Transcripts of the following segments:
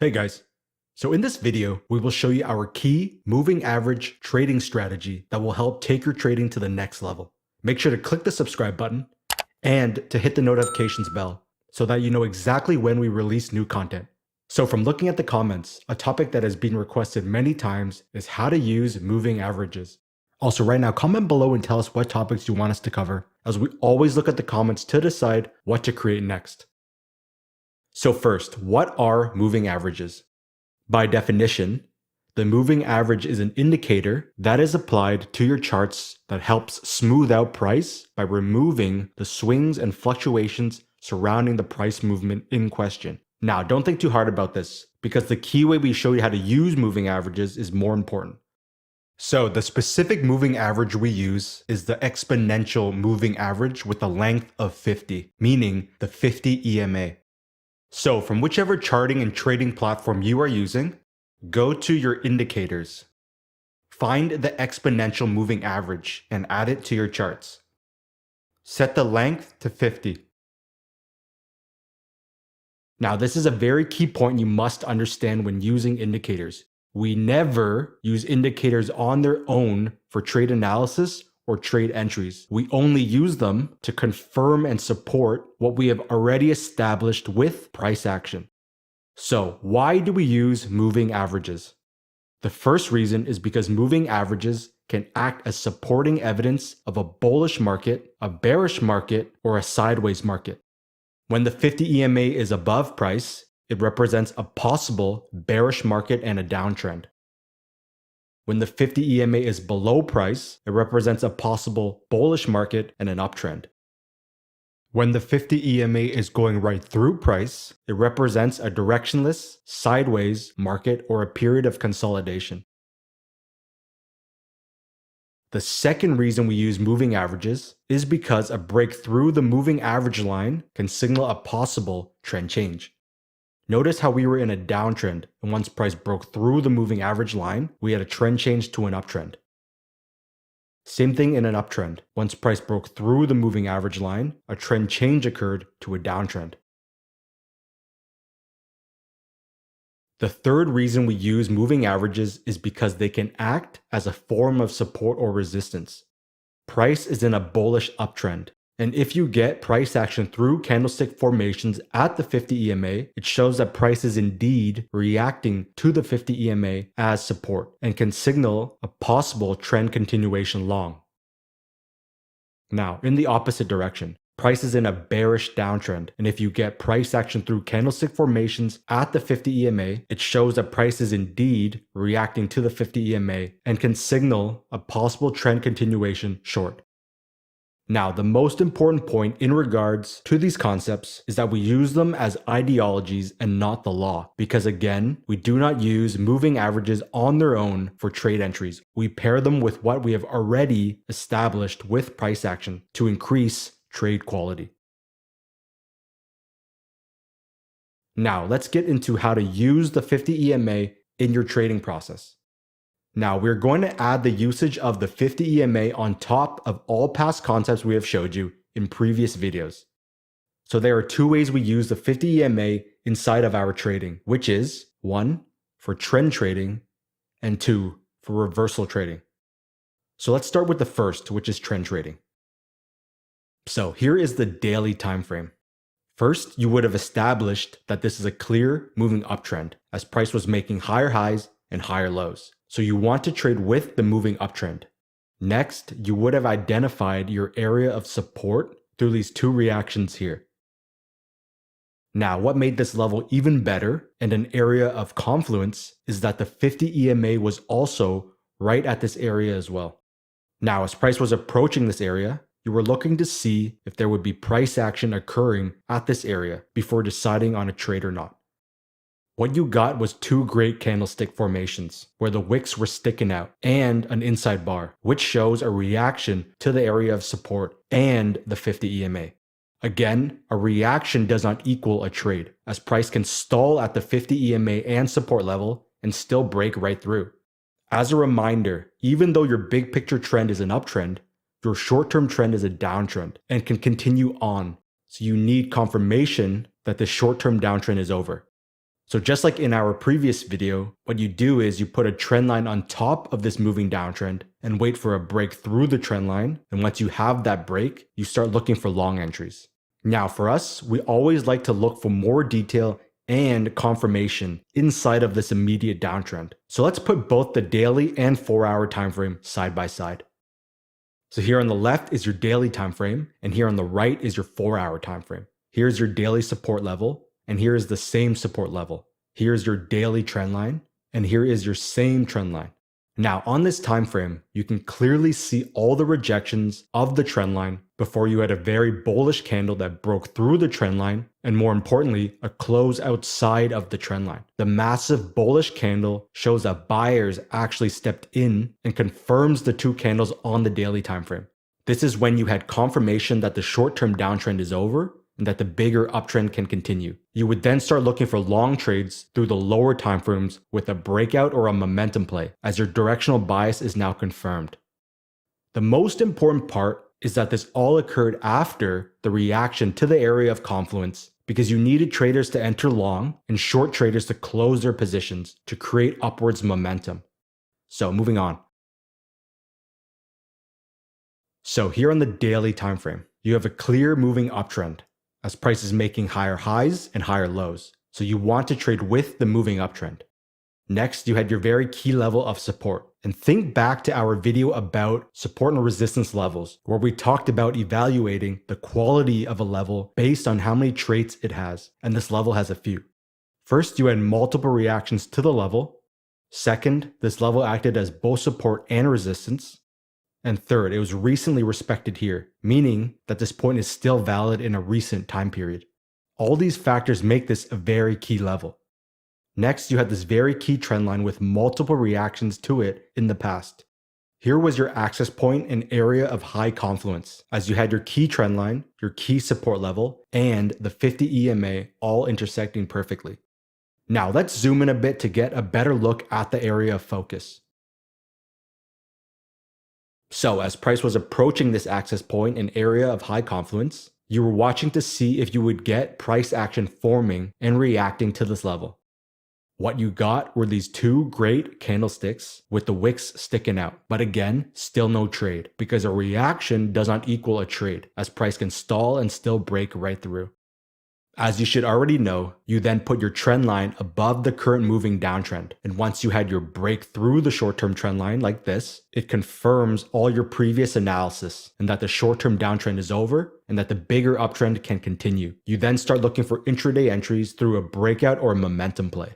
Hey guys. So in this video, we will show you our key moving average trading strategy that will help take your trading to the next level. Make sure to click the subscribe button and to hit the notifications bell so that you know exactly when we release new content. So from looking at the comments, a topic that has been requested many times is how to use moving averages. Also right now, comment below and tell us what topics you want us to cover, as we always look at the comments to decide what to create next. So first, what are moving averages? By definition, the moving average is an indicator that is applied to your charts that helps smooth out price by removing the swings and fluctuations surrounding the price movement in question. Now, don't think too hard about this, because the key way we show you how to use moving averages is more important. So the specific moving average we use is the exponential moving average with a length of 50, meaning the 50 EMA. So from whichever charting and trading platform you are using, go to your indicators. Find the exponential moving average and add it to your charts. Set the length to 50. Now this is a very key point you must understand when using indicators. We never use indicators on their own for trade analysis or trade entries. We only use them to confirm and support what we have already established with price action. So why do we use moving averages? The first reason is because moving averages can act as supporting evidence of a bullish market, a bearish market, or a sideways market. When the 50 EMA is above price, it represents a possible bearish market and a downtrend. When the 50 EMA is below price, it represents a possible bullish market and an uptrend. When the 50 EMA is going right through price, it represents a directionless, sideways market or a period of consolidation. The second reason we use moving averages is because a break through the moving average line can signal a possible trend change. Notice how we were in a downtrend, and once price broke through the moving average line, we had a trend change to an uptrend. Same thing in an uptrend. Once price broke through the moving average line, a trend change occurred to a downtrend. The third reason we use moving averages is because they can act as a form of support or resistance. Price is in a bullish uptrend. And if you get price action through candlestick formations at the 50 EMA, it shows that price is indeed reacting to the 50 EMA as support and can signal a possible trend continuation long. Now, in the opposite direction, price is in a bearish downtrend, and if you get price action through candlestick formations at the 50 EMA, it shows that price is indeed reacting to the 50 EMA and can signal a possible trend continuation short. Now, the most important point in regards to these concepts is that we use them as ideologies and not the law, because again, we do not use moving averages on their own for trade entries. We pair them with what we have already established with price action to increase trade quality. Now, let's get into how to use the 50 EMA in your trading process. Now, we're going to add the usage of the 50 EMA on top of all past concepts we have showed you in previous videos. So there are two ways we use the 50 EMA inside of our trading, which is 1, for trend trading, and 2, for reversal trading. So let's start with the first, which is trend trading. So here is the daily time frame. First, you would have established that this is a clear moving uptrend, as price was making higher highs and higher lows. So you want to trade with the moving uptrend. Next, you would have identified your area of support through these two reactions here. Now, what made this level even better and an area of confluence is that the 50 EMA was also right at this area as well. Now, as price was approaching this area, you were looking to see if there would be price action occurring at this area before deciding on a trade or not. What you got was two great candlestick formations, where the wicks were sticking out, and an inside bar, which shows a reaction to the area of support and the 50 EMA. Again, a reaction does not equal a trade, as price can stall at the 50 EMA and support level and still break right through. As a reminder, even though your big picture trend is an uptrend, your short-term trend is a downtrend and can continue on. So you need confirmation that the short-term downtrend is over. So just like in our previous video, what you do is you put a trend line on top of this moving downtrend and wait for a break through the trend line. And once you have that break, you start looking for long entries. Now for us, we always like to look for more detail and confirmation inside of this immediate downtrend. So let's put both the daily and 4-hour time frame side by side. So here on the left is your daily time frame, and here on the right is your 4-hour time frame. Here's your daily support level, and here is the same support level. Here's your daily trend line, and here is your same trend line. Now on this time frame, you can clearly see all the rejections of the trend line before you had a very bullish candle that broke through the trend line, and more importantly, a close outside of the trend line. The massive bullish candle shows that buyers actually stepped in and confirms the two candles on the daily time frame. This is when you had confirmation that the short-term downtrend is over and that the bigger uptrend can continue. You would then start looking for long trades through the lower timeframes with a breakout or a momentum play, as your directional bias is now confirmed. The most important part is that this all occurred after the reaction to the area of confluence, because you needed traders to enter long and short traders to close their positions to create upwards momentum. So moving on. So here on the daily time frame, you have a clear moving uptrend, as price is making higher highs and higher lows. So you want to trade with the moving uptrend. Next, you had your very key level of support. And think back to our video about support and resistance levels, where we talked about evaluating the quality of a level based on how many traits it has. And this level has a few. First, you had multiple reactions to the level. Second, this level acted as both support and resistance. And third, it was recently respected here, meaning that this point is still valid in a recent time period. All these factors make this a very key level. Next, you had this very key trend line with multiple reactions to it in the past. Here was your access point and area of high confluence, as you had your key trend line, your key support level, and the 50 EMA all intersecting perfectly. Now let's zoom in a bit to get a better look at the area of focus. So as price was approaching this access point and area of high confluence, you were watching to see if you would get price action forming and reacting to this level. What you got were these two great candlesticks with the wicks sticking out, but again, still no trade, because a reaction does not equal a trade, as price can stall and still break right through. As you should already know, you then put your trend line above the current moving downtrend. And once you had your break through the short-term trend line like this, it confirms all your previous analysis and that the short-term downtrend is over and that the bigger uptrend can continue. You then start looking for intraday entries through a breakout or a momentum play.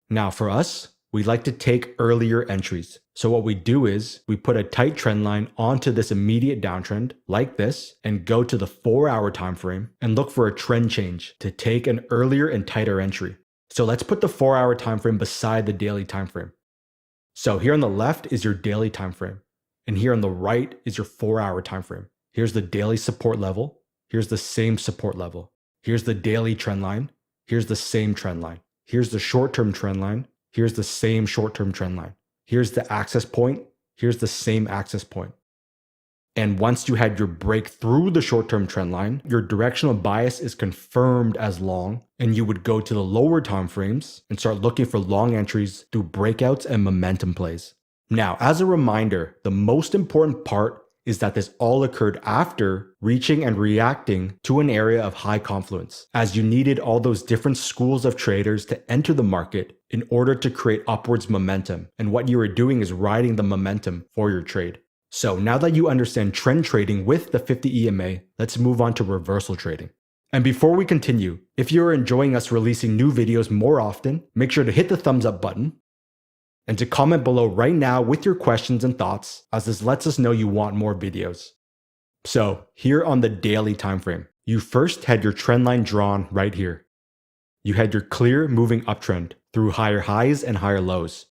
Now for us, we like to take earlier entries. So what we do is we put a tight trend line onto this immediate downtrend like this and go to the 4-hour time frame and look for a trend change to take an earlier and tighter entry. So let's put the 4-hour time frame beside the daily time frame. So here on the left is your daily time frame, and here on the right is your 4-hour time frame. Here's the daily support level. Here's the same support level. Here's the daily trend line. Here's the same trend line. Here's the short-term trend line. Here's the same short-term trend line. Here's the access point. Here's the same access point. And once you had your break through the short-term trend line, your directional bias is confirmed as long, and you would go to the lower time frames and start looking for long entries through breakouts and momentum plays. Now, as a reminder, the most important part is that this all occurred after reaching and reacting to an area of high confluence, as you needed all those different schools of traders to enter the market in order to create upwards momentum. And what you were doing is riding the momentum for your trade. So now that you understand trend trading with the 50 EMA, let's move on to reversal trading. And before we continue, if you're enjoying us releasing new videos more often, make sure to hit the thumbs up button and to comment below right now with your questions and thoughts, as this lets us know you want more videos. So here on the daily time frame, you first had your trend line drawn right here. You had your clear moving uptrend through higher highs and higher lows,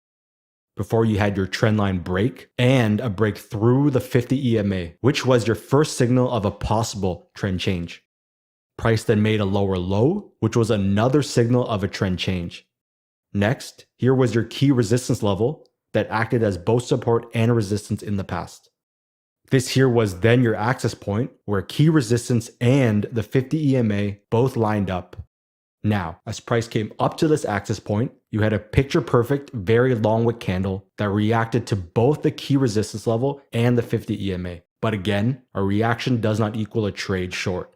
before you had your trend line break and a break through the 50 EMA, which was your first signal of a possible trend change. Price then made a lower low, which was another signal of a trend change. Next, here was your key resistance level that acted as both support and resistance in the past. This here was then your access point where key resistance and the 50 EMA both lined up. Now, as price came up to this access point, you had a picture perfect, very long wick candle that reacted to both the key resistance level and the 50 EMA. But again, a reaction does not equal a trade short.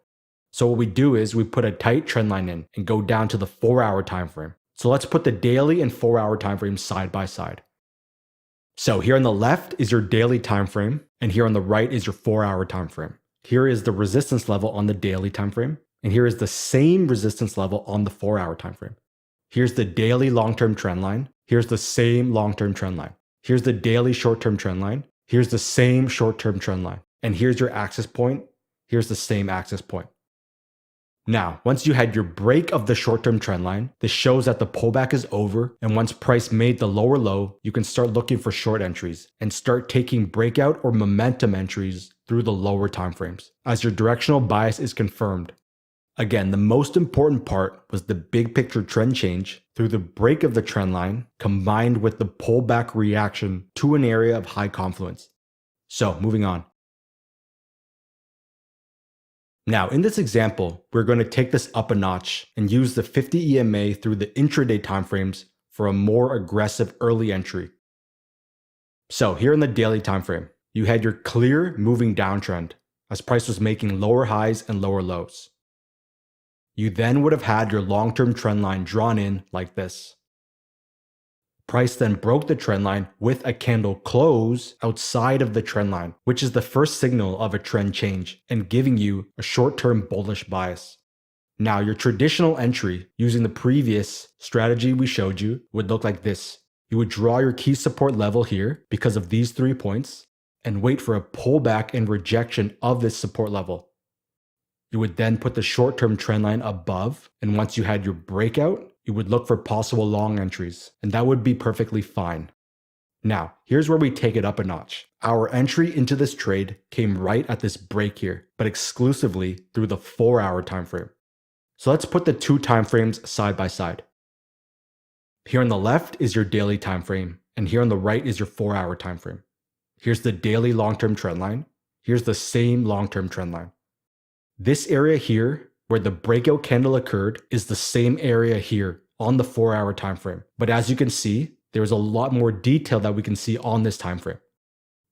So what we do is we put a tight trend line in and go down to the 4-hour time frame. So let's put the daily and 4-hour time frames side by side. So here on the left is your daily time frame, and here on the right is your 4-hour time frame. Here is the resistance level on the daily time frame, and here is the same resistance level on the 4-hour time frame. Here's the daily long-term trend line. Here's the same long-term trend line. Here's the daily short-term trend line. Here's the same short-term trend line. And here's your access point. Here's the same access point. Now, once you had your break of the short-term trend line, this shows that the pullback is over, and once price made the lower low, you can start looking for short entries and start taking breakout or momentum entries through the lower time frames as your directional bias is confirmed. Again, the most important part was the big picture trend change through the break of the trend line combined with the pullback reaction to an area of high confluence. So, moving on. Now, in this example, we're going to take this up a notch and use the 50 EMA through the intraday timeframes for a more aggressive early entry. So here in the daily time frame, you had your clear moving downtrend as price was making lower highs and lower lows. You then would have had your long-term trend line drawn in like this. Price then broke the trend line with a candle close outside of the trend line, which is the first signal of a trend change and giving you a short-term bullish bias. Now, your traditional entry using the previous strategy we showed you would look like this. You would draw your key support level here because of these 3 points and wait for a pullback and rejection of this support level. You would then put the short-term trend line above, and once you had your breakout, you would look for possible long entries, and that would be perfectly fine. Now, here's where we take it up a notch. Our entry into this trade came right at this break here, but exclusively through the 4-hour time frame. So let's put the 2 time frames side by side. Here on the left is your daily time frame, and here on the right is your 4-hour time frame. Here's the daily long-term trend line. Here's the same long-term trend line. This area here, where the breakout candle occurred, is the same area here on the 4-hour time frame. But as you can see, there's a lot more detail that we can see on this time frame.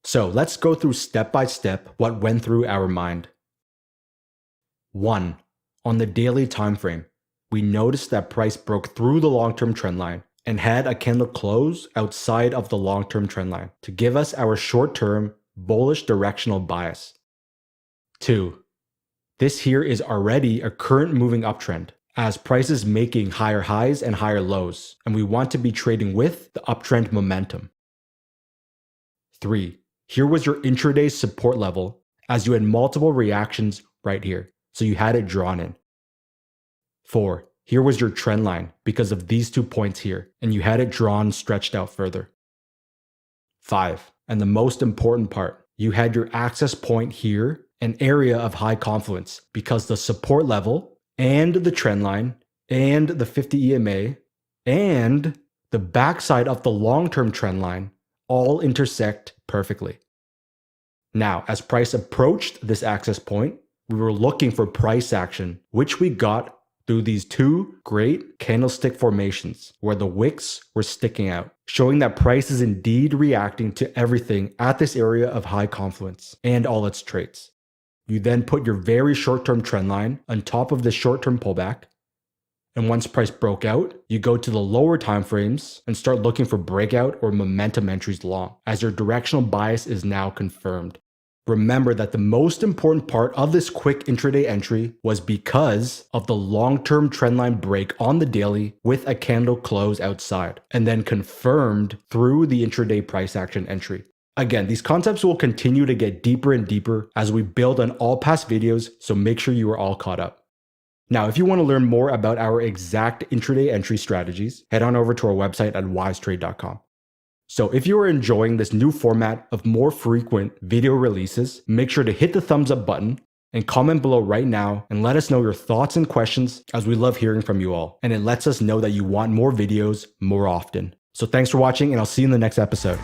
So let's go through step by step what went through our mind. 1. On the daily time frame, we noticed that price broke through the long-term trend line and had a candle close outside of the long-term trend line to give us our short-term bullish directional bias. 2. This here is already a current moving uptrend as price is making higher highs and higher lows, and we want to be trading with the uptrend momentum. 3. Here was your intraday support level as you had multiple reactions right here, so you had it drawn in. 4. Here was your trend line because of these 2 points here, and you had it drawn stretched out further. 5. And the most important part, you had your access point here, an area of high confluence, because the support level and the trend line and the 50 EMA and the backside of the long-term trend line all intersect perfectly. Now, as price approached this access point, we were looking for price action, which we got through these 2 great candlestick formations where the wicks were sticking out, showing that price is indeed reacting to everything at this area of high confluence and all its traits. You then put your very short-term trend line on top of this short-term pullback. And once price broke out, you go to the lower time frames and start looking for breakout or momentum entries long, as your directional bias is now confirmed. Remember that the most important part of this quick intraday entry was because of the long-term trendline break on the daily with a candle close outside, and then confirmed through the intraday price action entry. Again, these concepts will continue to get deeper and deeper as we build on all past videos, so make sure you are all caught up. Now, if you want to learn more about our exact intraday entry strategies, head on over to our website at wisetrade.com. So if you are enjoying this new format of more frequent video releases, make sure to hit the thumbs up button and comment below right now and let us know your thoughts and questions, as we love hearing from you all. And it lets us know that you want more videos more often. So thanks for watching, and I'll see you in the next episode.